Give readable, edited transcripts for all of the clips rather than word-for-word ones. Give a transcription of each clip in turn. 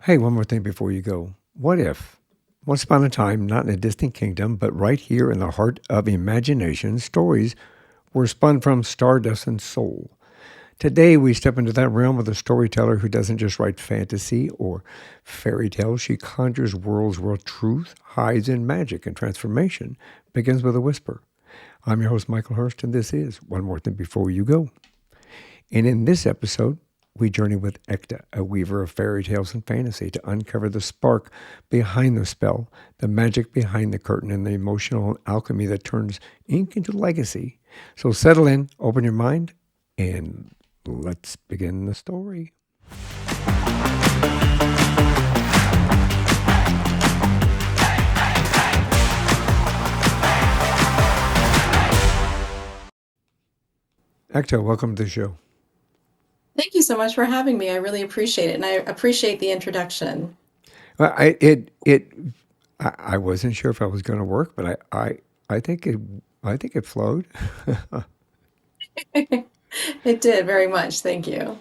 Hey, one more thing before you go. What if, once upon a time, not in a distant kingdom, but right here in the heart of imagination, stories were spun from stardust and soul? Today, we step into that realm with a storyteller who doesn't just write fantasy or fairy tales. She conjures worlds where truth hides in magic and transformation begins with a whisper. I'm your host, Michael Hurst, and this is One More Thing Before You Go. And in this episode, we journey with Ekta, a weaver of fairy tales and fantasy, to uncover the spark behind the spell, the magic behind the curtain, and the emotional alchemy that turns ink into legacy. So settle in, open your mind, and let's begin the story. Ekta, welcome to the show. Thank you so much for having me. I really appreciate it, and I appreciate the introduction. I wasn't sure if I was going to work, but I think it flowed. It did very much. Thank you.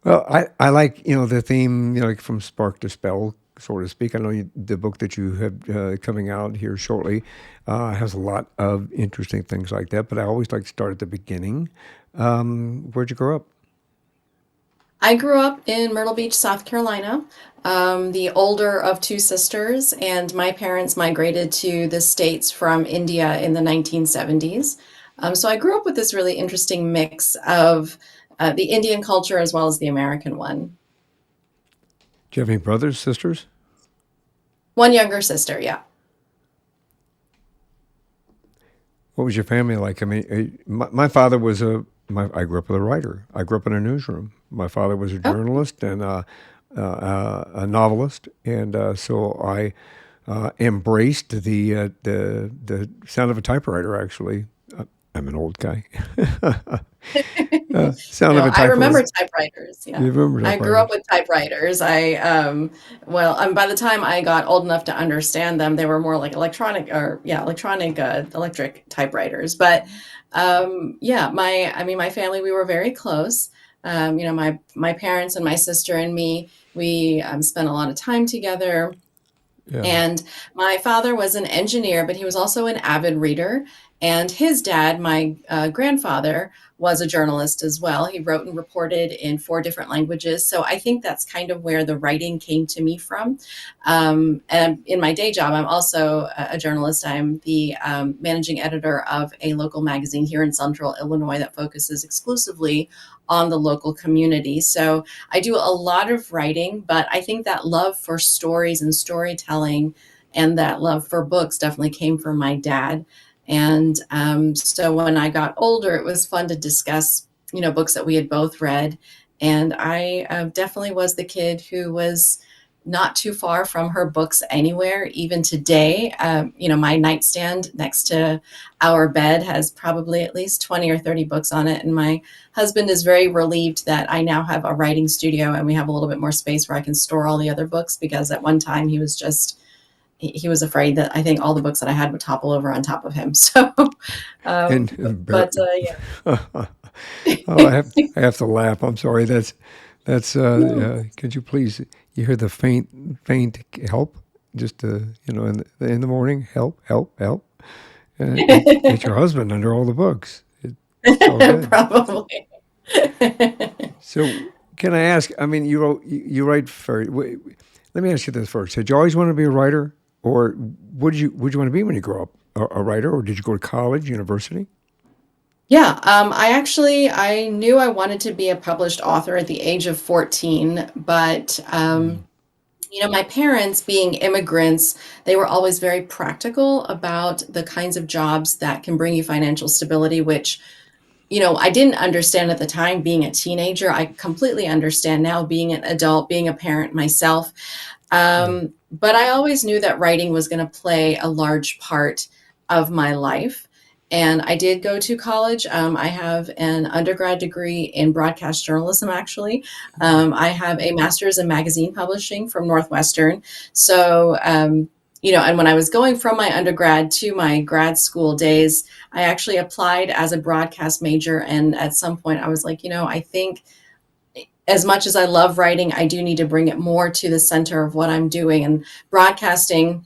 Well, I like the theme, like from spark to spell, so to speak. I know the book that you have coming out here shortly has a lot of interesting things like that. But I always like to start at the beginning. Where'd you grow up? I grew up in Myrtle Beach, South Carolina, the older of two sisters, and my parents migrated to the States from India in the 1970s. So I grew up with this really interesting mix of the Indian culture as well as the American one. Do you have any brothers, sisters? One younger sister, yeah. What was your family like? I mean, my father was I grew up with a writer. I grew up in a newsroom. My father was a Oh, journalist and a novelist, and so I embraced the sound of a typewriter. Actually, I'm an old guy. Sound no, of a I remember typewriter. typewriters. You Yeah. remember I grew up typewriters? with typewriters. By the time I got old enough to understand them, they were more like electric typewriters. But yeah, my family, we were very close. My parents and my sister and me, we spent a lot of time together. Yeah. And my father was an engineer, but he was also an avid reader. And his dad, my grandfather, was a journalist as well. He wrote and reported in four different languages. So I think that's kind of where the writing came to me from. And in my day job, I'm also a journalist. I'm the managing editor of a local magazine here in Central Illinois that focuses exclusively on the local community. So I do a lot of writing, but I think that love for stories and storytelling and that love for books definitely came from my dad. And so when I got older, it was fun to discuss, books that we had both read. And I definitely was the kid who was not too far from her books anywhere, even today. My nightstand next to our bed has probably at least 20 or 30 books on it. And my husband is very relieved that I now have a writing studio and we have a little bit more space where I can store all the other books because at one time he was afraid that I think all the books that I had would topple over on top of him. So, And oh, I have to laugh. I'm sorry. That's. no. Could you please? You hear the faint help? Just in the morning, help, help, help. It's your husband under all the books. It's all good. Probably. So can I ask? I mean, you write for. Let me ask you this first. Did you always want to be a writer, or would you want to be when you grow up a writer, or did you go to college, university? Yeah, I knew I wanted to be a published author at the age of 14, but my parents being immigrants, they were always very practical about the kinds of jobs that can bring you financial stability, which I didn't understand at the time being a teenager. I completely understand now being an adult, being a parent myself. Yeah. But I always knew that writing was going to play a large part of my life. And I did go to college. I have an undergrad degree in broadcast journalism, actually. I have a master's in magazine publishing from Northwestern. So, and when I was going from my undergrad to my grad school days, I actually applied as a broadcast major. And at some point, I was like, I think as much as I love writing, I do need to bring it more to the center of what I'm doing. And broadcasting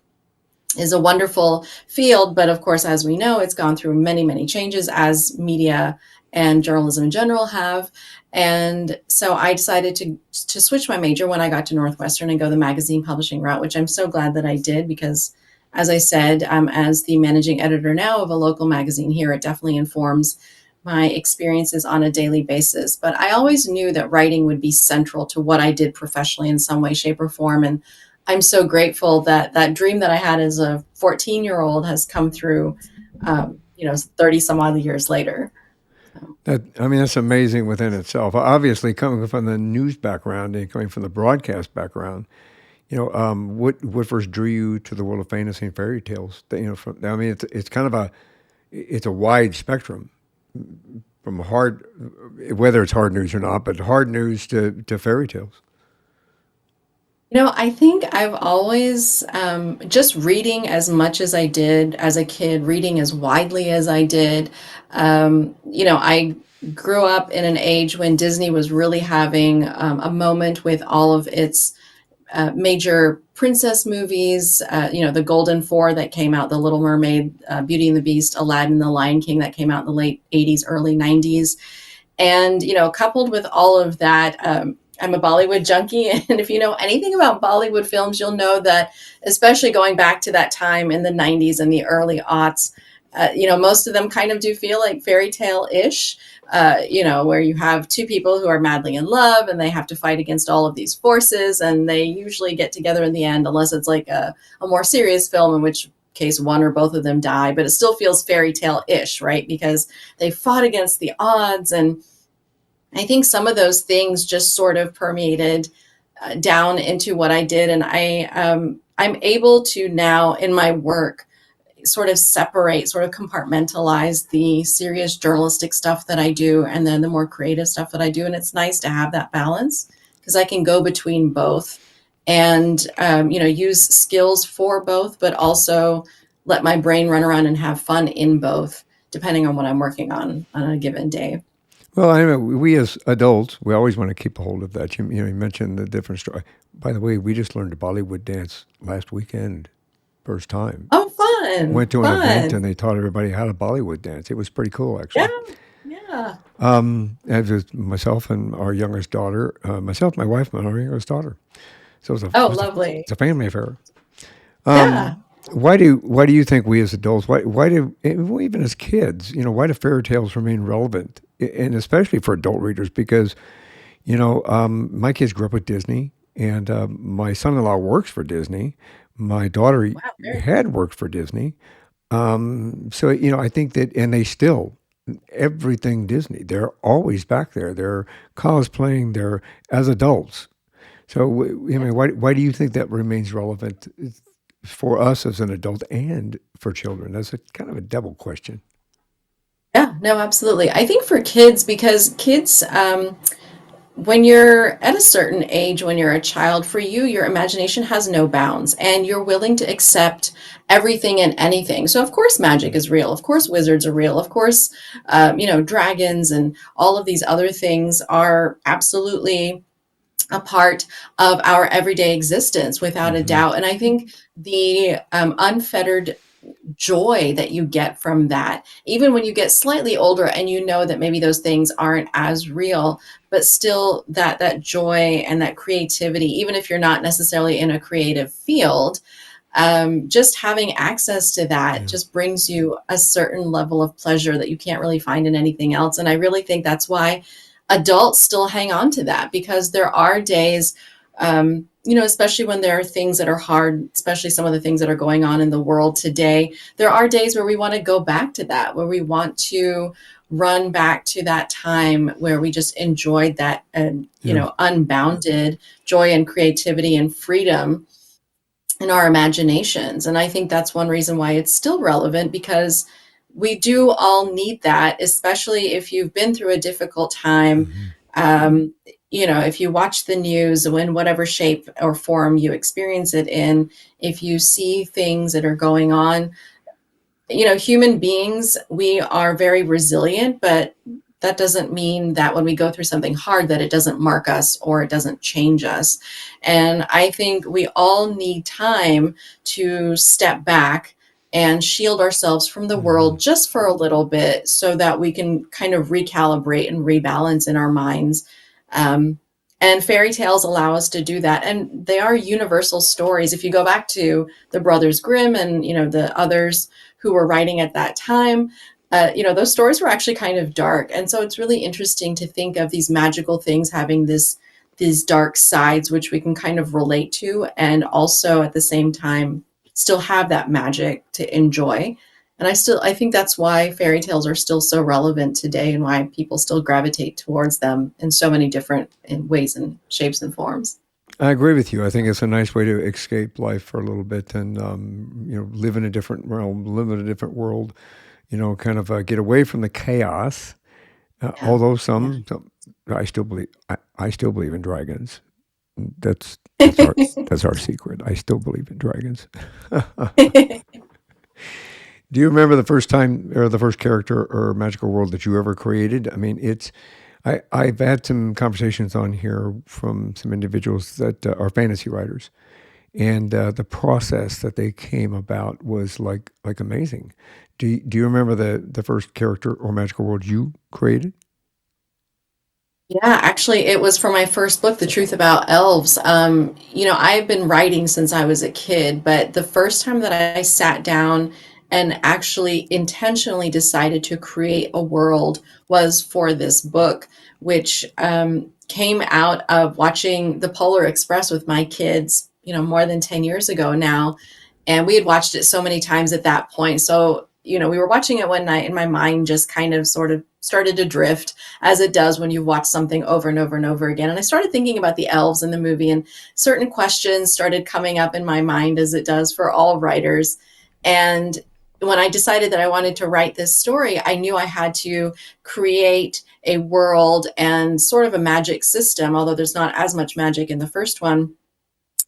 is a wonderful field, but of course, as we know, it's gone through many, many changes, as media and journalism in general have. And so I decided to switch my major when I got to Northwestern and go the magazine publishing route, which I'm so glad that I did because, as I said, as the managing editor now of a local magazine here, it definitely informs my experiences on a daily basis. But I always knew that writing would be central to what I did professionally in some way, shape, or form. And I'm so grateful that that dream that I had as a 14-year-old has come through, 30 some odd years later. So, That I mean, that's amazing within itself. Obviously, coming from the news background and coming from the broadcast background, what first drew you to the world of fantasy and fairy tales? I mean, it's kind of a wide spectrum from hard, whether it's hard news or not, but hard news to fairy tales. I think I've always just reading as much as I did as a kid, reading as widely as I did. I grew up in an age when Disney was really having a moment with all of its major princess movies, the Golden Four that came out, The Little Mermaid, Beauty and the Beast, Aladdin, The Lion King that came out in the late 80s, early 90s. And, coupled with all of that, I'm a Bollywood junkie. And if you know anything about Bollywood films, you'll know that, especially going back to that time in the 90s and the early aughts, most of them kind of do feel like fairy tale ish. Where you have two people who are madly in love and they have to fight against all of these forces, and they usually get together in the end, unless it's like a more serious film, in which case one or both of them die, but it still feels fairy tale ish, right? Because they fought against the odds. And I think some of those things just sort of permeated down into what I did. And I'm able to now in my work sort of separate, sort of compartmentalize the serious journalistic stuff that I do and then the more creative stuff that I do. And it's nice to have that balance because I can go between both and, use skills for both, but also let my brain run around and have fun in both, depending on what I'm working on a given day. Well, I know we as adults, we always want to keep a hold of that. You mentioned the different story. By the way, we just learned a Bollywood dance last weekend, first time. Oh, fun, Went to an event and fun. they taught everybody how to Bollywood dance. It was pretty cool, Yeah, actually. yeah. It was myself and our youngest daughter, myself, my wife, and our youngest daughter. So Oh, lovely. it's a family affair. Yeah. Why do you think we as adults, why do well, even as kids, why do fairy tales remain relevant, and especially for adult readers? Because my kids grew up with Disney, and my son-in-law works for Disney. My daughter Wow, very cool. had worked for Disney. So I think that, and they still everything Disney. They're always back there. They're cosplaying. They're as adults. So I mean, why do you think that remains relevant for us as an adult and for children? That's a kind of a double question. Yeah, no, absolutely. I think for kids, because kids, when you're at a certain age, when you're a child, for you, your imagination has no bounds and you're willing to accept everything and anything. So, of course, magic is real. Of course, wizards are real. Of course, dragons and all of these other things are absolutely a part of our everyday existence without a Hmm. doubt. And I think the unfettered joy that you get from that, even when you get slightly older and you know that maybe those things aren't as real, but still that joy and that creativity, even if you're not necessarily in a creative field, just having access to that Yeah. just brings you a certain level of pleasure that you can't really find in anything else. And I really think that's why adults still hang on to that, because there are days, especially when there are things that are hard, especially some of the things that are going on in the world today. There are days where we want to go back to that, where we want to run back to that time where we just enjoyed that, Yeah. unbounded joy and creativity and freedom in our imaginations. And I think that's one reason why it's still relevant, because we do all need that, especially if you've been through a difficult time. Hmm. Um, if you watch the news in whatever shape or form you experience it in, if you see things that are going on, human beings, we are very resilient, but that doesn't mean that when we go through something hard that it doesn't mark us or it doesn't change us. And I think we all need time to step back and shield ourselves from the Mm-hmm. world just for a little bit so that we can kind of recalibrate and rebalance in our minds. Um, and fairy tales allow us to do that. And they are universal stories. If you go back to the Brothers Grimm and, the others who were writing at that time, those stories were actually kind of dark. And so it's really interesting to think of these magical things having these dark sides, which we can kind of relate to, and also at the same time still have that magic to enjoy. And I think that's why fairy tales are still so relevant today and why people still gravitate towards them in so many different ways and shapes and forms. I agree with you. I think it's a nice way to escape life for a little bit and live in a different realm, live in a different world. Kind of get away from the chaos. Yeah. Although Yeah. I still believe in dragons. That's our secret. I still believe in dragons. Do you remember the first time or the first character or magical world that you ever created? I mean, I've had some conversations on here from some individuals that are fantasy writers, and the process that they came about was like amazing. Do you remember the first character or magical world you created? Yeah, actually, it was for my first book, The Truth About Elves. I've been writing since I was a kid, but the first time that I sat down and actually intentionally decided to create a world was for this book, which came out of watching The Polar Express with my kids, more than 10 years ago now. And we had watched it so many times at that point. So, we were watching it one night and my mind just kind of sort of started to drift as it does when you watch something over and over and over again. And I started thinking about the elves in the movie, and certain questions started coming up in my mind, as it does for all writers. And when I decided that I wanted to write this story, I knew I had to create a world and sort of a magic system, although there's not as much magic in the first one,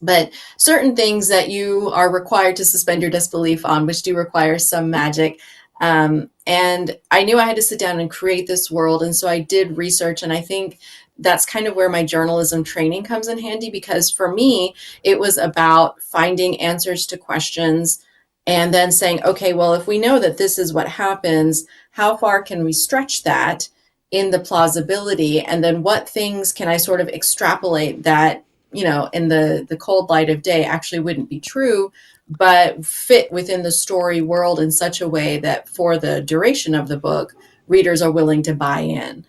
but certain things that you are required to suspend your disbelief on, which do require some magic. And I knew I had to sit down and create this world. And so I did research. And I think that's kind of where my journalism training comes in handy, because for me, it was about finding answers to questions and then saying, okay, well, if we know that this is what happens, how far can we stretch that in the plausibility? And then what things can I sort of extrapolate that in the cold light of day actually wouldn't be true, but fit within the story world in such a way that for the duration of the book, readers are willing to buy in.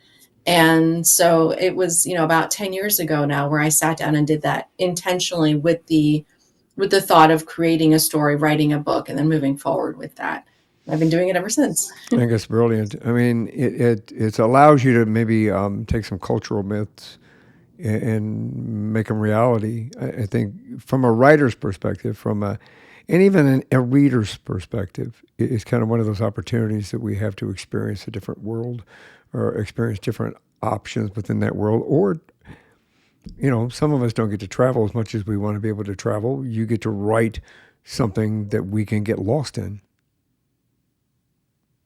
And so it was, about 10 years ago now where I sat down and did that intentionally with the thought of creating a story, writing a book, and then moving forward with that. I've been doing it ever since. I think it's brilliant. I mean, it allows you to maybe take some cultural myths and make them reality. I think from a writer's perspective, and even a reader's perspective, it's kind of one of those opportunities that we have to experience a different world or experience different options within that world. Or, some of us don't get to travel as much as we want to be able to travel. You get to write something that we can get lost in.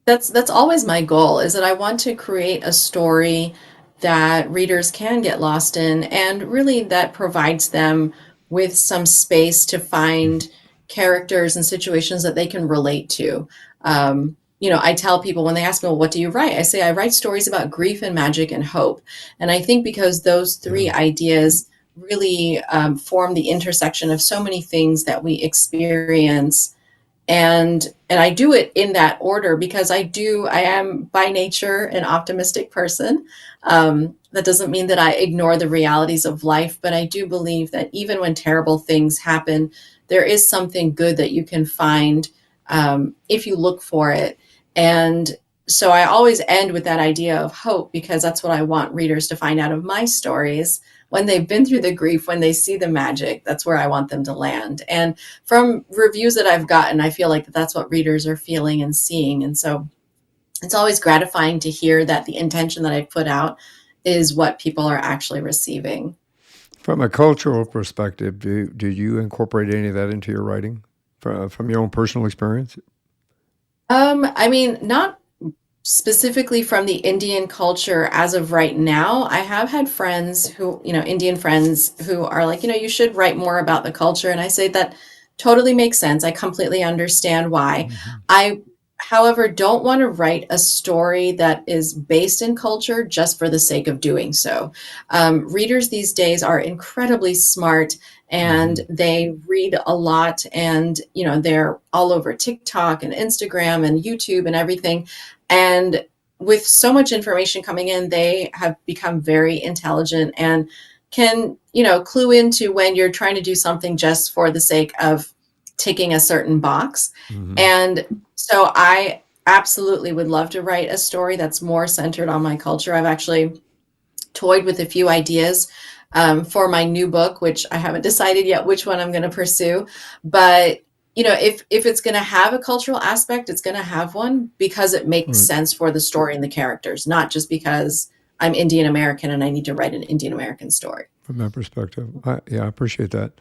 That's always my goal, is that I want to create a story that readers can get lost in, and really that provides them with some space to find characters and situations that they can relate to. I tell people when they ask me, well, what do you write? I say I write stories about grief and magic and hope. And I think because those Yeah. three ideas really form the intersection of so many things that we experience, and I do it in that order because I am by nature an optimistic person. That doesn't mean that I ignore the realities of life, but I do believe that even when terrible things happen, there is something good that you can find if you look for it. And so I always end with that idea of hope, because that's what I want readers to find out of my stories. When they've been through the grief, when they see the magic, that's where I want them to land. And from reviews that I've gotten, I feel like that's what readers are feeling and seeing. And so it's always gratifying to hear that the intention that I put out is what people are actually receiving. From a cultural perspective, do you incorporate any of that into your writing from your own personal experience? I mean, not specifically from the Indian culture as of right now, I have had friends who, Indian friends who are like, you should write more about the culture. And I say that totally makes sense. I completely understand why. Hmm. I, however, don't want to write a story that is based in culture just for the sake of doing so. Readers these days are incredibly smart and Hmm. they read a lot, and they're all over TikTok and Instagram and YouTube and everything, and with so much information coming in, they have become very intelligent and can, clue into when you're trying to do something just for the sake of ticking a certain box. Hmm. And so I absolutely would love to write a story that's more centered on my culture. I've actually toyed with a few ideas for my new book, which I haven't decided yet which one I'm going to pursue. But if it's going to have a cultural aspect, it's going to have one because it makes Right. sense for the story and the characters, not just because I'm Indian American and I need to write an Indian American story. From that perspective, yeah, I appreciate that.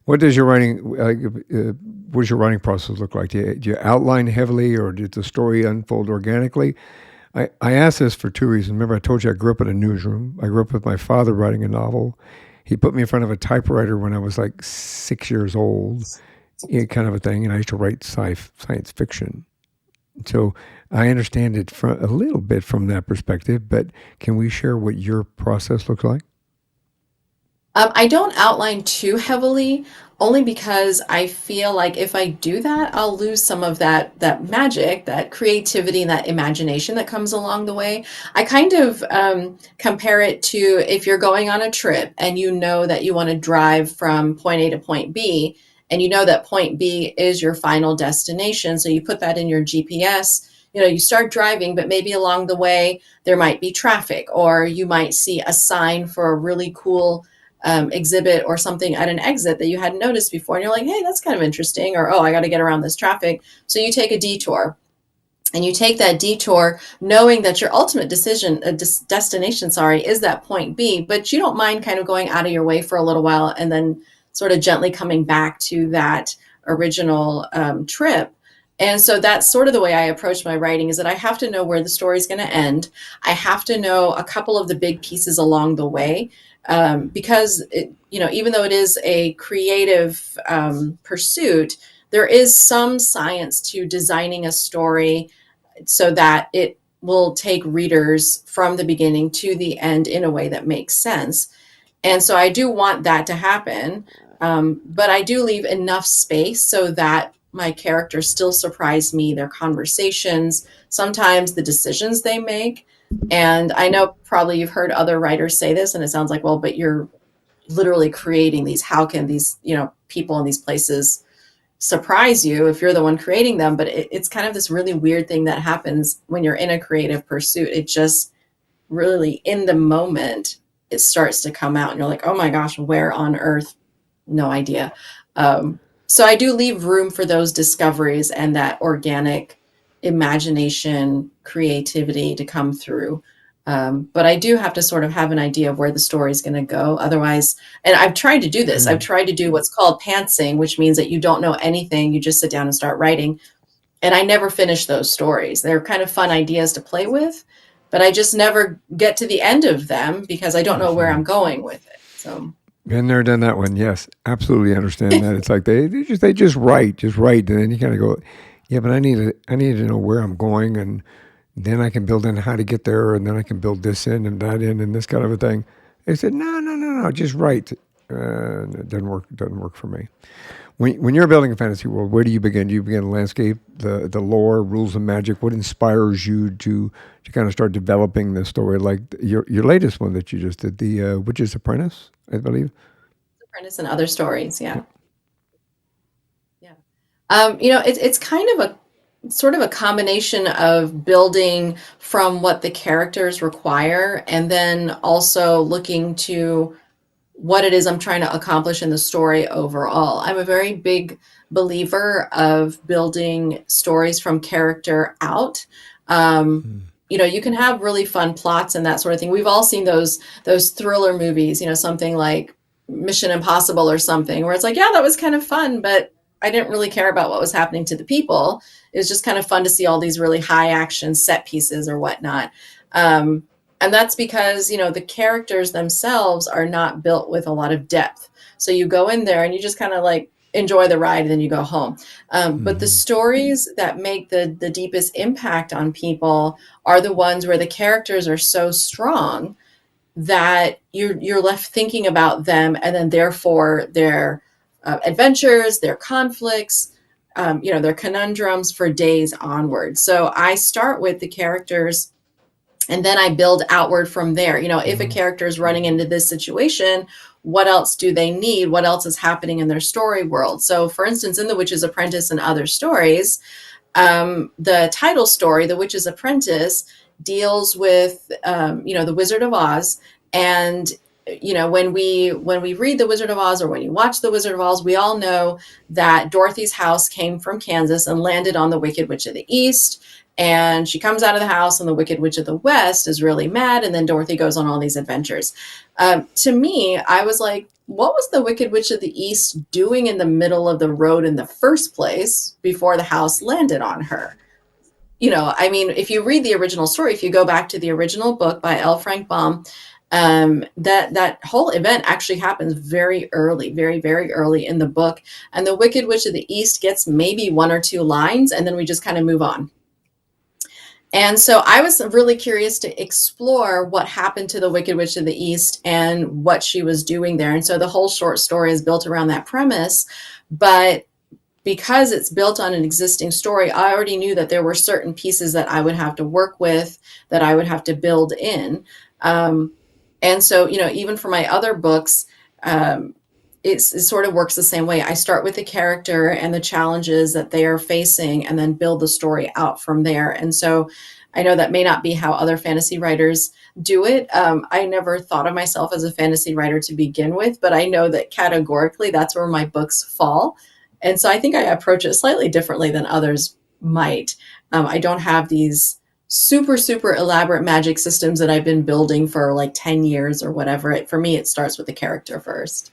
What does your writing? What does your writing process look like? Do you outline heavily, or did the story unfold organically? I asked this for two reasons. Remember, I told you I grew up in a newsroom. I grew up with my father writing a novel. He put me in front of a typewriter when I was like 6 years old, kind of a thing, and I used to write science fiction. So I understand it from a little bit from that perspective. But can we share what your process looks like? I don't outline too heavily, only because I feel like if I do that, I'll lose some of that magic, that creativity, and that imagination that comes along the way. I kind of compare it to if you're going on a trip and you know that you want to drive from point A to point B, and you know that point B is your final destination, so you put that in your GPS. You start driving, but maybe along the way there might be traffic, or you might see a sign for a really cool exhibit or something at an exit that you hadn't noticed before. And you're like, hey, that's kind of interesting. Or, oh, I got to get around this traffic. So you take a detour. And you take that detour knowing that your ultimate destination, sorry, is that point B, but you don't mind kind of going out of your way for a little while and then sort of gently coming back to that original trip. And so that's sort of the way I approach my writing, is that I have to know where the story is going to end. I have to know a couple of the big pieces along the way, because even though it is a creative pursuit, there is some science to designing a story so that it will take readers from the beginning to the end in a way that makes sense. And so I do want that to happen, but I do leave enough space so that my characters still surprise me, their conversations, sometimes the decisions they make. And I know probably you've heard other writers say this, and it sounds like, well, but you're literally creating these. How can these, people in these places surprise you if you're the one creating them? But it's kind of this really weird thing that happens when you're in a creative pursuit. It just really, in the moment, it starts to come out and you're like, oh my gosh, where on earth? No idea. So I do leave room for those discoveries and that organic imagination, creativity to come through. But I do have to sort of have an idea of where the story is going to go. Otherwise, and I've tried to do this, I've Mm. tried to do what's called pantsing, which means that you don't know anything, you just sit down and start writing. And I never finish those stories. They're kind of fun ideas to play with, but I just never get to the end of them because I don't know where I'm going with it. So, Been there, done that one. Yes, absolutely understand that. It's like they just write, and then you kind of go, yeah, but I need to know where I'm going, and then I can build in how to get there, and then I can build this in and that in and this kind of a thing. They said, no, no, no, no, just write. It doesn't work. It doesn't work for me. When you're building a fantasy world, where do you begin? Do you begin landscape, the lore, rules of magic? What inspires you to kind of start developing the story? Like your latest one that you just did, the Witch's Apprentice, I believe. Apprentice and other stories. Yeah. Yeah. Yeah. It's kind of a sort of a combination of building from what the characters require and then also looking to what it is I'm trying to accomplish in the story overall. I'm a very big believer of building stories from character out. Um, Mm. you can have really fun plots and that sort of thing. We've all seen those thriller movies, something like Mission Impossible or something, where it's like, yeah, that was kind of fun, but I didn't really care about what was happening to the people. It was just kind of fun to see all these really high action set pieces or whatnot. Um, and that's because, the characters themselves are not built with a lot of depth. So you go in there and you just kind of like enjoy the ride and then you go home. But the Hmm. stories that make the deepest impact on people are the ones where the characters are so strong that you're left thinking about them, and then therefore their adventures, their conflicts, their conundrums for days onward. So I start with the characters and then I build outward from there. If a Hmm. character is running into this situation, what else do they need? What else is happening in their story world? So, for instance, in The Witch's Apprentice and other stories, the title story, The Witch's Apprentice, deals with the Wizard of Oz, and when we read The Wizard of Oz or when you watch The Wizard of Oz, we all know that Dorothy's house came from Kansas and landed on the Wicked Witch of the East. And she comes out of the house, and the Wicked Witch of the West is really mad. And then Dorothy goes on all these adventures. To me, I was like, what was the Wicked Witch of the East doing in the middle of the road in the first place before the house landed on her? I mean, if you read the original story, if you go back to the original book by L. Frank Baum, that whole event actually happens very early, very, very early in the book. And the Wicked Witch of the East gets maybe one or two lines, and then we just kind of move on. And so I was really curious to explore what happened to the Wicked Witch of the East and what she was doing there. And so the whole short story is built around that premise. But because it's built on an existing story, I already knew that there were certain pieces that I would have to work with, that I would have to build in. Um, and so, even for my other books, um, it sort of works the same way. I start with the character and the challenges that they are facing, and then build the story out from there. And so, I know that may not be how other fantasy writers do it. I never thought of myself as a fantasy writer to begin with, but I know that categorically that's where my books fall. And so I think I approach it slightly differently than others might. I don't have these super, super elaborate magic systems that I've been building for like 10 years or whatever. For me, it starts with the character first.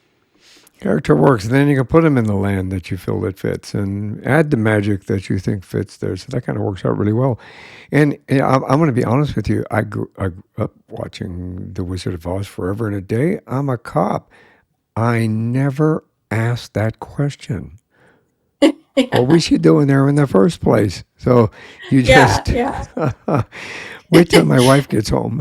Character works, and then you can put them in the land that you feel that fits, and add the magic that you think fits there. So that kind of works out really well. And I'm going to be honest with you. I grew up watching The Wizard of Oz forever and a day. I'm a cop. I never asked that question. What was she doing there in the first place? So you Yeah, just yeah. wait till my wife gets home.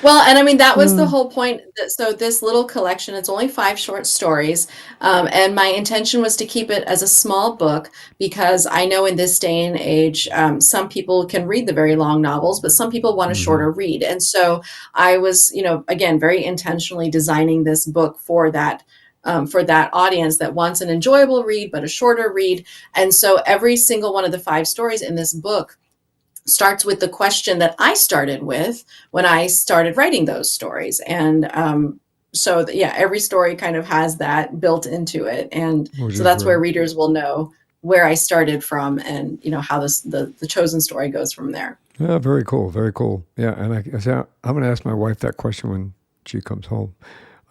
Well, and I mean, that was the Uh, whole point. So this little collection, it's only five short stories. And my intention was to keep it as a small book because I know in this day and age, some people can read the very long novels, but some people want a mhm. shorter read. And so I was, again, very intentionally designing this book for that audience that wants an enjoyable read, but a shorter read. And so every single one of the five stories in this book starts with the question that I started with when I started writing those stories. And yeah, every story kind of has that built into it. And Which so is that's where great. readers will know where I started from and, how the chosen story goes from there. Yeah, very cool. Very cool. Yeah, and I said I'm going to ask my wife that question when she comes home.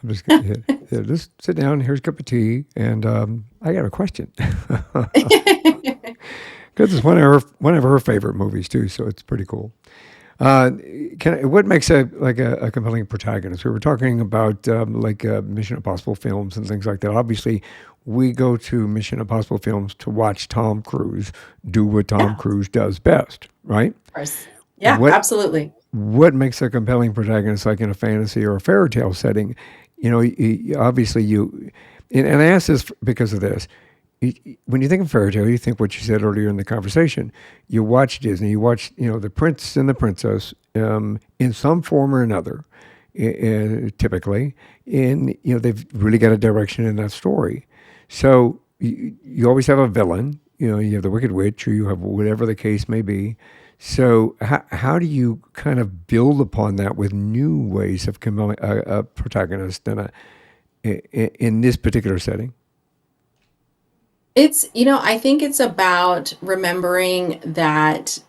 I'm just going to yeah, just sit down. Here's a cup of tea, and I got a question because it's one of her favorite movies too. So it's pretty cool. Uh, what makes a compelling protagonist? We were talking about Mission Impossible films and things like that. Obviously, we go to Mission Impossible films to watch Tom Cruise do what Tom Yeah, of Cruise does best, right? course. Yeah, What absolutely. what makes a compelling protagonist like in a fantasy or a fairy tale setting? Obviously and I ask this because of this. When you think of fairy tale, you think what you said earlier in the conversation. You watch Disney, you watch the prince and the princess in some form or another, typically, and they've really got a direction in that story. So you always have a villain. You have the Wicked Witch, or you have whatever the case may be. So how do you kind of build upon that with new ways of compelling a protagonist in this particular setting? I think it's about remembering that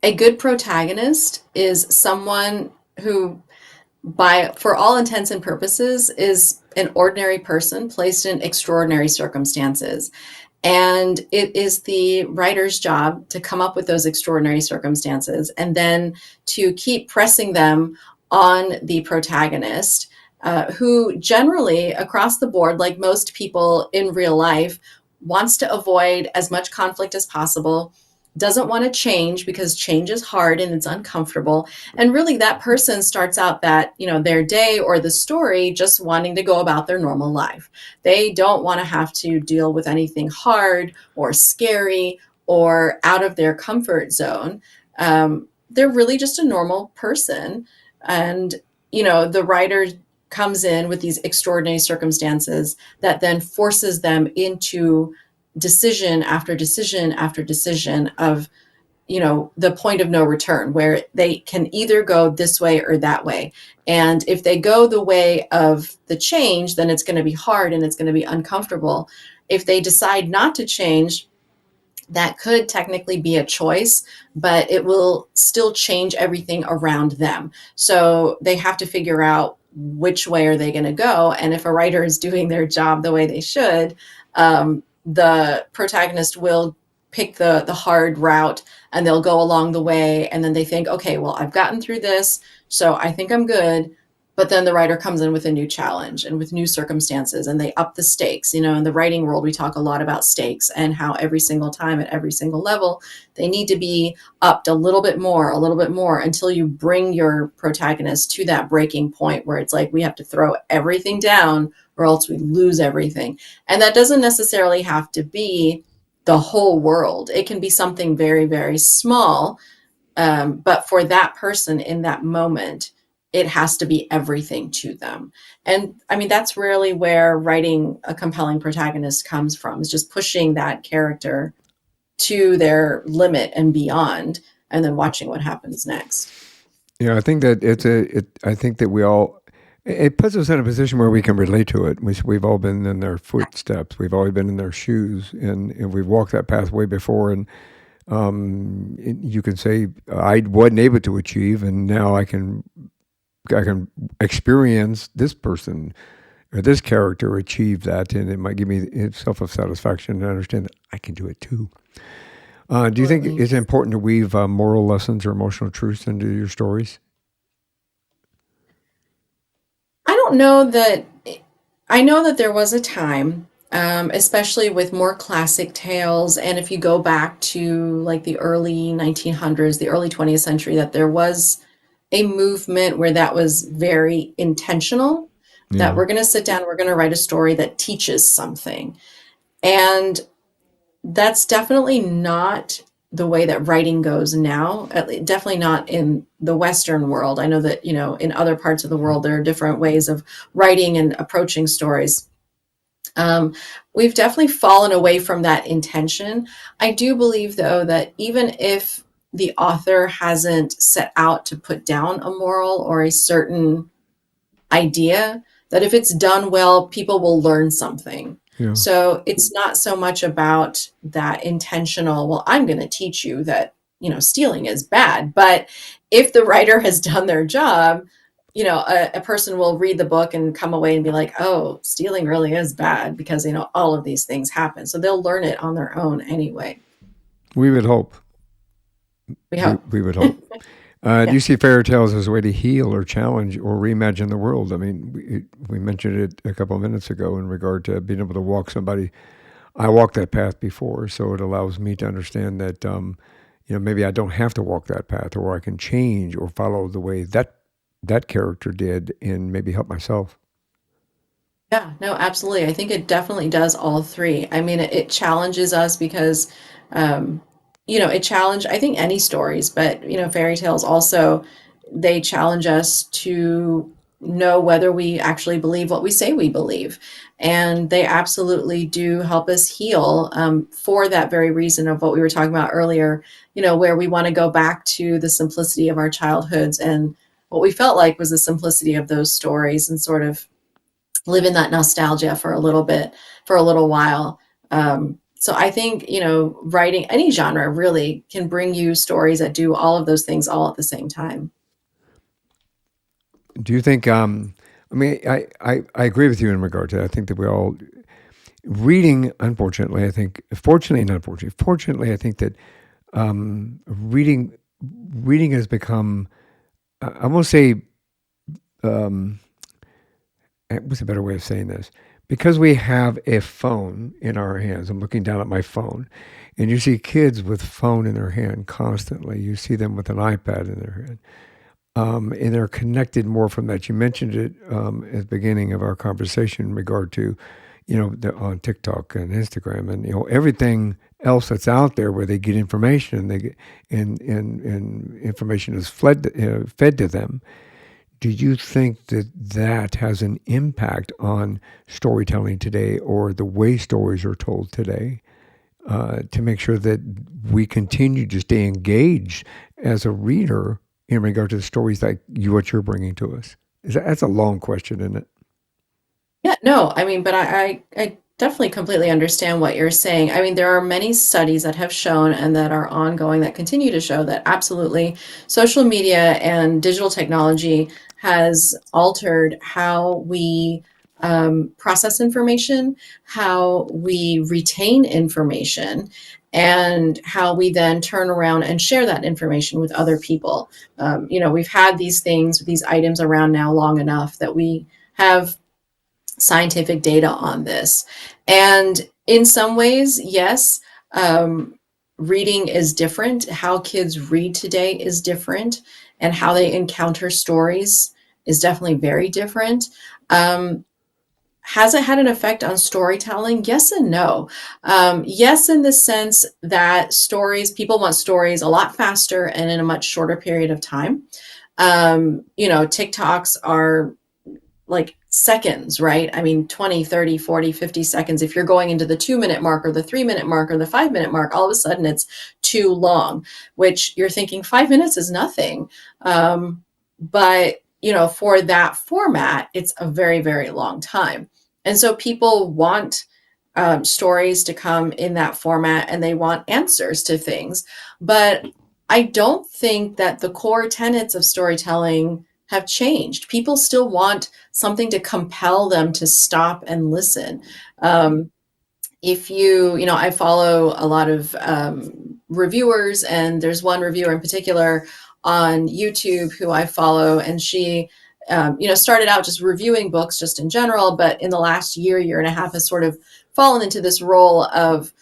a good protagonist is someone who for all intents and purposes, is an ordinary person placed in extraordinary circumstances. And it is the writer's job to come up with those extraordinary circumstances and then to keep pressing them on the protagonist, who generally, across the board, like most people in real life, wants to avoid as much conflict as possible, doesn't want to change because change is hard and it's uncomfortable. And really, that person starts out that, their day or the story just wanting to go about their normal life. They don't want to have to deal with anything hard or scary or out of their comfort zone. They're really just a normal person. And, the writer comes in with these extraordinary circumstances that then forces them into decision after decision after decision of, the point of no return, where they can either go this way or that way. And if they go the way of the change, then it's going to be hard and it's going to be uncomfortable. If they decide not to change, that could technically be a choice, but it will still change everything around them. So they have to figure out which way are they going to go. And if a writer is doing their job the way they should, the protagonist will pick the hard route and they'll go along the way. And then they think, okay, well, I've gotten through this, so I think I'm good. But then the writer comes in with a new challenge and with new circumstances, and they up the stakes. In the writing world, we talk a lot about stakes and how every single time at every single level, they need to be upped a little bit more, until you bring your protagonist to that breaking point where it's like we have to throw everything down or else we lose everything. And that doesn't necessarily have to be the whole world. It can be something very, very small, but for that person in that moment, it has to be everything to them. And I mean, that's really where writing a compelling protagonist comes from, is just pushing that character to their limit and beyond, and then watching what happens next. Yeah, I think that I think that it puts us in a position where we can relate to it. We've all been in their footsteps. We've all been in their shoes, and we've walked that path way before. And you can say I wasn't able to achieve, and now I can experience this person or this character achieve that, and it might give me self of satisfaction to understand that I can do it too. Do you think Absolutely. it's important to weave moral lessons or emotional truths into your stories? I don't know that I know that there was a time, especially with more classic tales, and if you go back to like the early 1900s, the early 20th century, that there was a movement where that was very intentional, that Yeah. we're going to sit down, we're going to write a story that teaches something. And that's definitely not the way that writing goes now, definitely not in the Western world. I know that, in other parts of the world, there are different ways of writing and approaching stories. um, we've definitely fallen away from that intention. I do believe, though, that even if the author hasn't set out to put down a moral or a certain idea, that if it's done well, people will learn something. Yeah. So it's not so much about that intentional, well, I'm going to teach you that, stealing is bad. But if the writer has done their job, a person will read the book and come away and be like, oh, stealing really is bad because, all of these things happen. So they'll learn it on their own anyway. We would hope. We hope. We would hope. Do Yeah. you see fairy tales as a way to heal or challenge or reimagine the world? I mean, we mentioned it a couple of minutes ago in regard to being able to walk somebody. I walked that path before, so it allows me to understand that maybe I don't have to walk that path, or I can change or follow the way that character did, and maybe help myself. Yeah, no, absolutely. I think it definitely does all three. I mean, it challenges us because, um, it challenge, I think, any stories, but, fairy tales also, they challenge us to know whether we actually believe what we say we believe. And they absolutely do help us heal, for that very reason of what we were talking about earlier, where we want to go back to the simplicity of our childhoods and what we felt like was the simplicity of those stories, and sort of live in that nostalgia for a little bit, for a little while. So I think, writing any genre really can bring you stories that do all of those things all at the same time. Do you think? I mean, I agree with you in regard to that. I think that we all reading. Unfortunately, I think. Fortunately and unfortunately. Fortunately, I think that reading reading has become. I won't say. Um, what's a better way of saying this? Because we have a phone in our hands. I'm looking down at my phone, and you see kids with phone in their hand constantly. You see them with an iPad in their hand. And they're connected more from that. You mentioned it at the beginning of our conversation in regard to, on TikTok and Instagram and everything else that's out there where they get information and they get and information is fed to them. Do you think that that has an impact on storytelling today or the way stories are told today? To make sure that we continue to stay engaged as a reader in regard to the stories like what you're bringing to us? That's a long question, isn't it? Yeah, no, I mean, but I definitely completely understand what you're saying. I mean, there are many studies that have shown and that are ongoing that continue to show that absolutely social media and digital technology has altered how we process information, how we retain information, and how we then turn around and share that information with other people. We've had these things, these items around now long enough that we have scientific data on this. And in some ways, yes, um, reading is different. How kids read today is different, and how they encounter stories is definitely very different. Um, has it had an effect on storytelling? Yes and no. Yes, in the sense that people want stories a lot faster and in a much shorter period of time. TikToks are like seconds, right? I mean, 20, 30, 40, 50 seconds. If you're going into the 2 minute mark or the 3 minute mark or the 5 minute mark, all of a sudden it's too long, which you're thinking 5 minutes is nothing. But, for that format, it's a very, very long time. And so people want stories to come in that format and they want answers to things. But I don't think that the core tenets of storytelling have changed. People still want something to compel them to stop and listen. Um, if I follow a lot of reviewers, and there's one reviewer in particular on YouTube who I follow, and she, started out just reviewing books just in general, but in the last year and a half has sort of fallen into this role of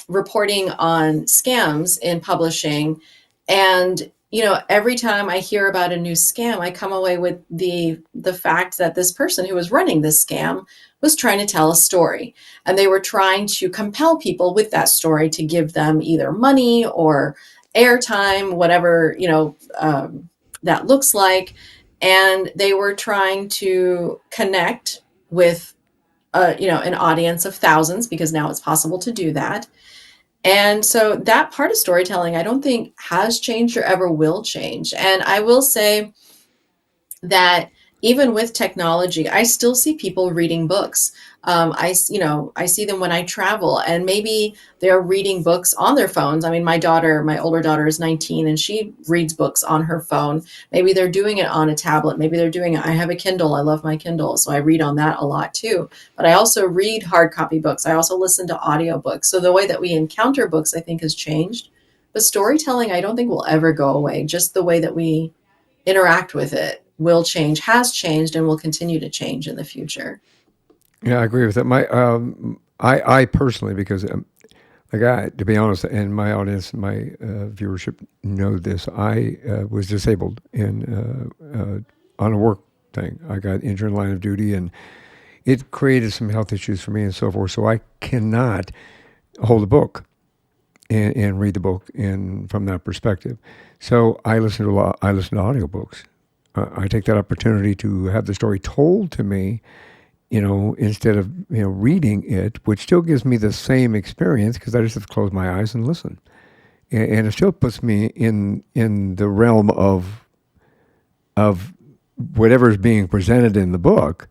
reporting on scams in publishing. And every time I hear about a new scam, I come away with the fact that this person who was running this scam was trying to tell a story, and they were trying to compel people with that story to give them either money or airtime, whatever that looks like. And they were trying to connect with an audience of thousands, because now it's possible to do that. And so that part of storytelling, I don't think has changed or ever will change. And I will say that even with technology, I still see people reading books. I see them when I travel, and maybe they're reading books on their phones. I mean, my older daughter is 19, and she reads books on her phone. Maybe they're doing it on a tablet. Maybe they're doing it. I have a Kindle. I love my Kindle, so I read on that a lot too. But I also read hard copy books. I also listen to audiobooks. So the way that we encounter books, I think, has changed. But storytelling, I don't think will ever go away. Just the way that we interact with it will change, has changed, and will continue to change in the future. Yeah, I agree with that. I personally, because to be honest, and my audience, my viewership know this. I was disabled on a work thing. I got injured in line of duty, and it created some health issues for me and so forth. So I cannot hold a book and read the book from that perspective. So I listen to I listen to audiobooks. I take that opportunity to have the story told to me, instead of reading it, which still gives me the same experience because I just have to close my eyes and listen, and it still puts me in the realm of whatever is being presented in the book.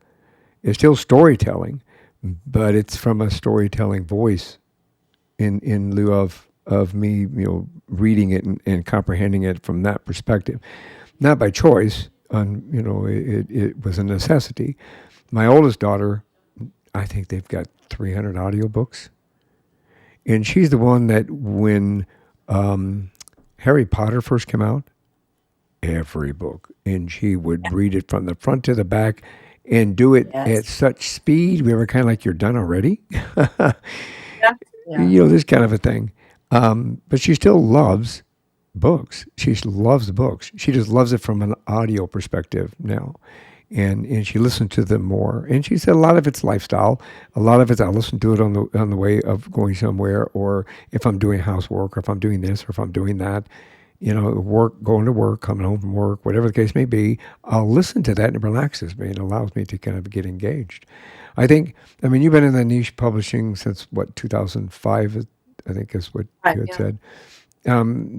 It's still storytelling, but it's from a storytelling voice in lieu of me reading it and comprehending it from that perspective, not by choice. It was a necessity. My oldest daughter, I think they've got 300 audiobooks. And she's the one that when Harry Potter first came out, every book, and she would read it from the front to the back and do it at Yes. such speed. We were kind of like, "You're done already?" Yeah. Yeah. This kind of a thing. But she still loves books. She loves books. She just loves it from an audio perspective now. And she listens to them more. And she said a lot of it's lifestyle. A lot of it's I listen to it on the way of going somewhere, or if I'm doing housework, or if I'm doing this, or if I'm doing that. Work, going to work, coming home from work, whatever the case may be, I'll listen to that and it relaxes me and allows me to kind of get engaged. I think, I mean, you've been in the niche publishing since what, 2005, I think is what Right. you had Yeah. said.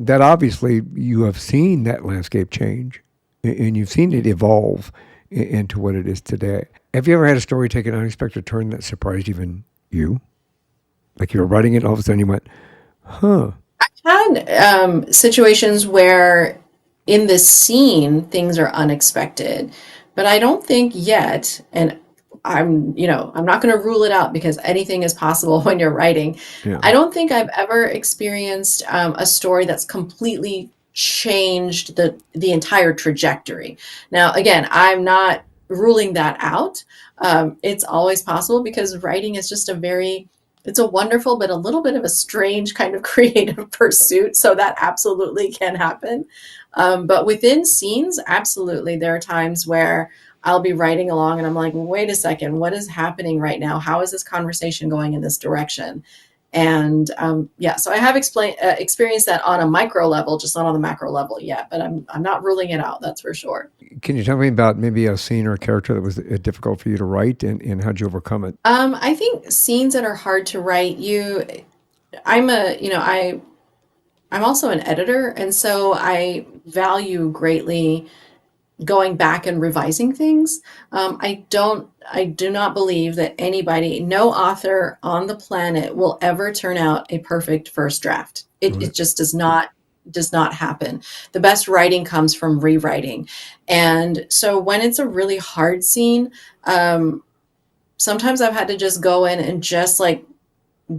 That obviously you have seen that landscape change and you've seen it evolve into what it is today. Have you ever had a story take an unexpected turn that surprised even you? Like you were writing it, and all of a sudden you went, huh, Had situations where in the scene things are unexpected, but I don't think yet, and I'm not going to rule it out because anything is possible when you're writing. yeah, I don't think I've ever experienced a story that's completely changed the entire trajectory. Now, again, I'm not ruling that out. It's always possible because writing is just it's a wonderful but a little bit of a strange kind of creative pursuit, so that absolutely can happen. But within scenes, absolutely, there are times where I'll be writing along and I'm like, wait a second, what is happening right now? How is this conversation going in this direction? And yeah, so I have experienced that on a micro level, just not on the macro level yet. But I'm not ruling it out. That's for sure. can you tell me about maybe a scene or a character that was difficult for you to write, and how'd you overcome it? I think scenes that are hard to write. I'm a you know I'm also an editor, and so I value greatly going back and revising things. I do not believe that no author on the planet will ever turn out a perfect first draft. Right. It just does not happen. The best writing comes from rewriting. And so when it's a really hard scene, um, sometimes I've had to just go in and just like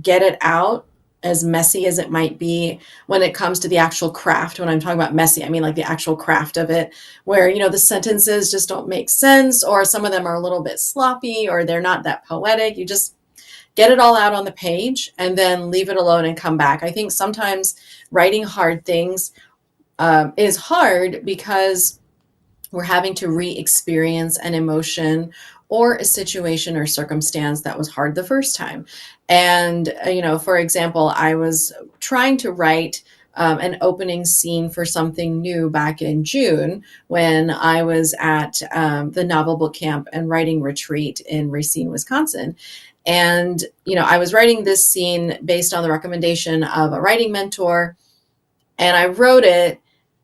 get it out, as messy as it might be. When it comes to the actual craft, when I'm talking about messy, I mean like the actual craft of it, where the sentences just don't make sense, or some of them are a little bit sloppy, or they're not that poetic. You just get it all out on the page and then leave it alone and come back. I think sometimes writing hard things is hard because we're having to re-experience an emotion or a situation or circumstance that was hard the first time. And for example, I was trying to write an opening scene for something new back in June when I was at the novel book camp and writing retreat in Racine, Wisconsin. And I was writing this scene based on the recommendation of a writing mentor, and I wrote it,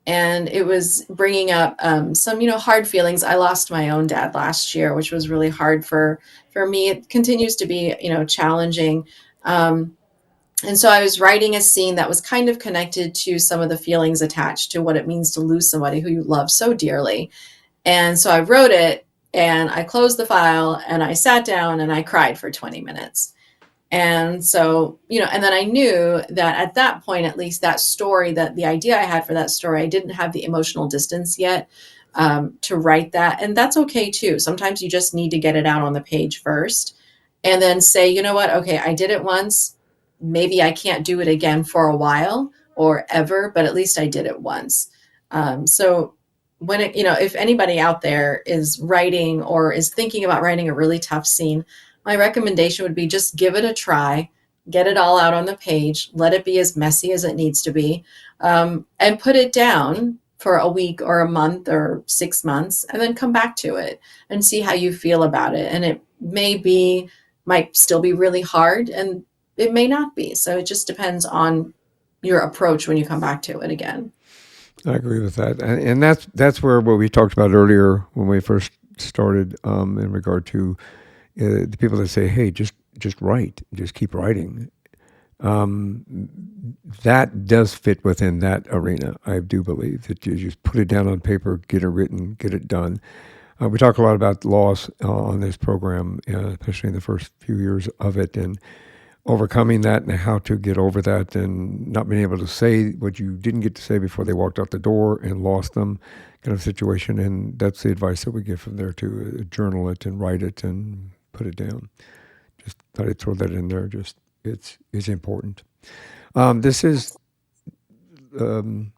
and it was bringing up some hard feelings. I lost my own dad last year, which was really hard for me. It continues to be challenging. um, and so I was writing a scene that was kind of connected to some of the feelings attached to what it means to lose somebody who you love so dearly. And so I wrote it, and I closed the file, and I sat down and I cried for 20 minutes. And so, and then I knew that at that point, at least that story, that the idea I had for that story, I didn't have the emotional distance yet to write that. And that's okay too. Sometimes you just need to get it out on the page first and then say, you know what? Okay, I did it once. Maybe I can't do it again for a while or ever, but at least I did it once. So if anybody out there is writing or is thinking about writing a really tough scene, my recommendation would be just give it a try, get it all out on the page, let it be as messy as it needs to be, and put it down for a week or a month or 6 months, and then come back to it and see how you feel about it. And might still be really hard, and it may not be. So it just depends on your approach when you come back to it again. I agree with that, and that's where what we talked about earlier when we first started in regard to the people that say, "Hey, just write, just keep writing." That does fit within that arena. I do believe that you just put it down on paper, get it written, get it done. We talk a lot about loss on this program, especially in the first few years of it, and overcoming that and how to get over that and not being able to say what you didn't get to say before they walked out the door and lost them kind of situation. And that's the advice that we give from there to journal it and write it and put it down. Just thought I'd throw that in there. Just it's important. Um, this is um,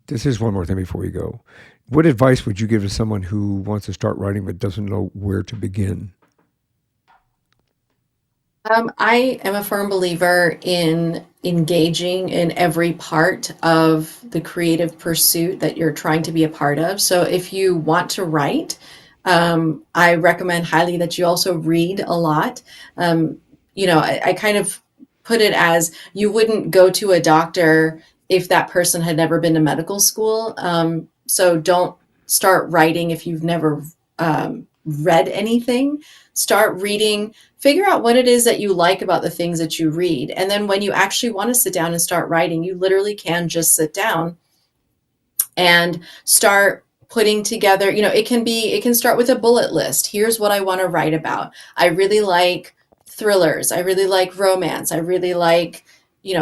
this is one more thing before we go. What advice would you give to someone who wants to start writing but doesn't know where to begin? I am a firm believer in engaging in every part of the creative pursuit that you're trying to be a part of. So if you want to write, I recommend highly that you also read a lot. Um, I kind of put it as you wouldn't go to a doctor if that person had never been to medical school. So don't start writing if you've never read anything. Start reading, figure out what it is that you like about the things that you read. And then when you actually want to sit down and start writing, you literally can just sit down and start putting together, it can start with a bullet list. Here's what I want to write about. I really like thrillers. I really like romance. I really like,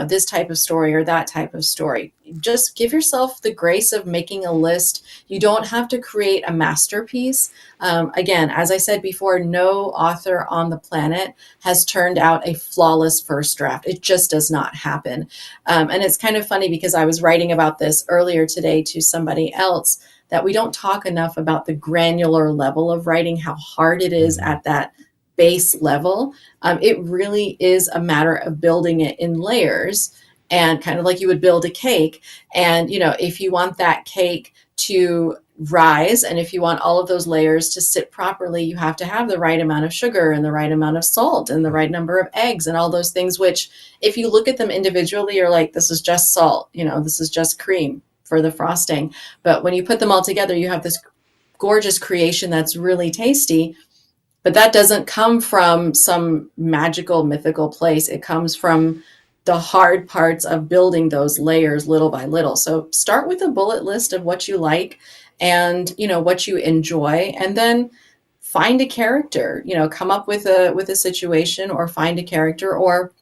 this type of story or that type of story. Just give yourself the grace of making a list. You don't have to create a masterpiece. Again, as I said before, no author on the planet has turned out a flawless first draft. It just does not happen. And it's kind of funny because I was writing about this earlier today to somebody else, that we don't talk enough about the granular level of writing, how hard it is Mm-hmm. at that base level. It really is a matter of building it in layers, and kind of like you would build a cake. And, if you want that cake to rise, and if you want all of those layers to sit properly, you have to have the right amount of sugar and the right amount of salt and the right number of eggs and all those things, which if you look at them individually, you're like, this is just salt, this is just cream for the frosting. But when you put them all together, you have this gorgeous creation that's really tasty. But that doesn't come from some magical, mythical place. It comes from the hard parts of building those layers little by little. So start with a bullet list of what you like and, what you enjoy, and then find a character, come up with a situation, or find a character, or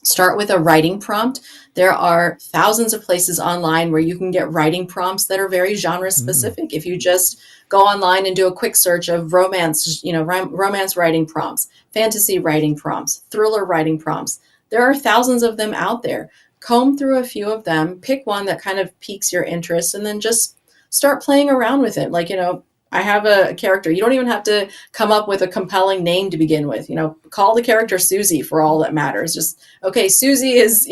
start with a writing prompt. There are thousands of places online where you can get writing prompts that are very genre Mm-hmm. specific. If you just go online and do a quick search of romance, romance writing prompts, fantasy writing prompts, thriller writing prompts, there are thousands of them out there. Comb through a few of them, pick one that kind of piques your interest, and then just start playing around with it. Like, I have a character. You don't even have to come up with a compelling name to begin with. Call the character Susie for all that matters. Just, okay, Susie is,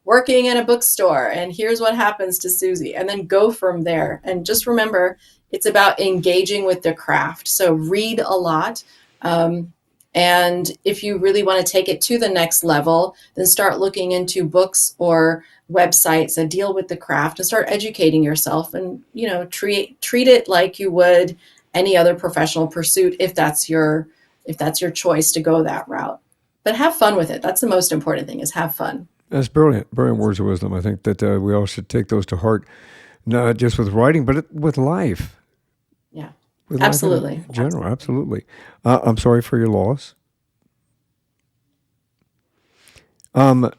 working in a bookstore, and here's what happens to Susie, and then go from there. And just remember, it's about engaging with the craft. So read a lot. Um, and if you really want to take it to the next level, then start looking into books or websites that deal with the craft, and start educating yourself, and, treat it like you would any other professional pursuit, if that's your choice to go that route. But have fun with it. That's the most important thing, is have fun. That's brilliant, brilliant words of wisdom. I think that we all should take those to heart, not just with writing, but Yeah, with life in absolutely. general. Absolutely. I'm sorry for your loss. Um,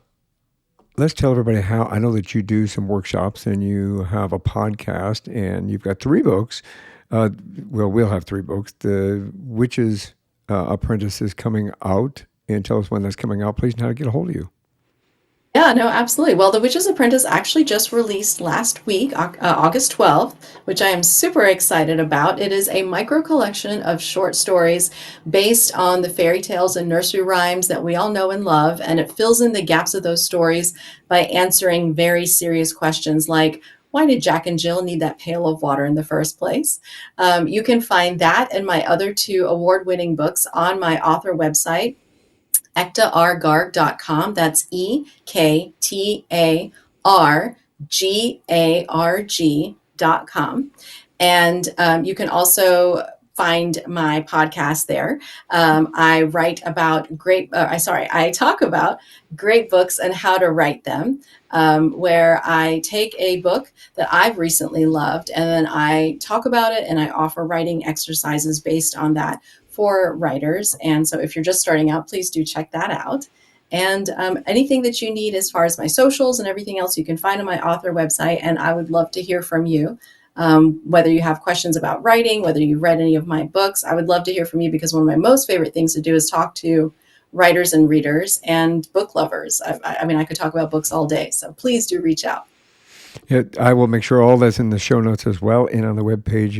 let's tell everybody how. I know that you do some workshops and you have a podcast and you've got three books. Uh, well, we'll have three books. The Witches Apprentice is coming out, and tell us when that's coming out, please, and how to get a hold of you. Yeah, no, absolutely. Well, The Witch's Apprentice actually just released last week, August 12th, which I am super excited about. It is a micro collection of short stories based on the fairy tales and nursery rhymes that we all know and love, and it fills in the gaps of those stories by answering very serious questions like, why did Jack and Jill need that pail of water in the first place? You can find that and my other two award-winning books on my author website, ektagarg.com. That's EKTARGARG.com. And you can also find my podcast there. I talk about great books and how to write them, where I take a book that I've recently loved and then I talk about it and I offer writing exercises based on that for writers. And so if you're just starting out, please do check that out. And anything that you need as far as my socials and everything else, you can find on my author website. And I would love to hear from you. Whether you have questions about writing, whether you've read any of my books, I would love to hear from you, because one of my most favorite things to do is talk to writers and readers and book lovers. I mean, I could talk about books all day. So please do reach out. Yeah, I will make sure all that's in the show notes as well and on the webpage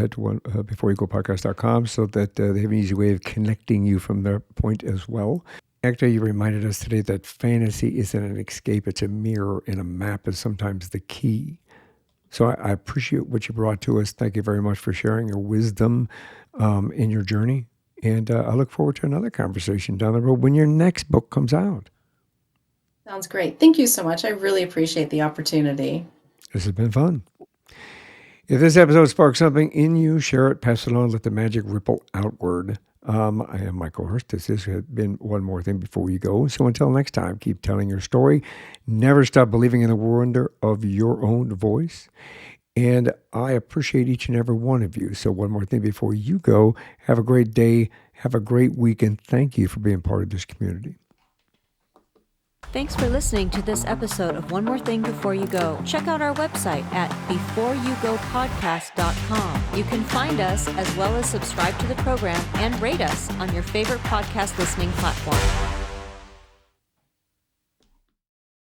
at beforeyougopodcast.com, so that they have an easy way of connecting you from their point as well. Ekta, you reminded us today that fantasy isn't an escape, it's a mirror, and a map is sometimes the key. So I appreciate what you brought to us. Thank you very much for sharing your wisdom in your journey. And I look forward to another conversation down the road when your next book comes out. Sounds great. Thank you so much. I really appreciate the opportunity. This has been fun. If this episode sparks something in you, share it, pass it on, let the magic ripple outward. I am Michael Hurst. This has been One More Thing Before You Go. So until next time, keep telling your story. Never stop believing in the wonder of your own voice. And I appreciate each and every one of you. So one more thing before you go, have a great day, have a great week, and thank you for being part of this community. Thanks for listening to this episode of One More Thing Before You Go. Check out our website at beforeyougopodcast.com. You can find us as well as subscribe to the program and rate us on your favorite podcast listening platform.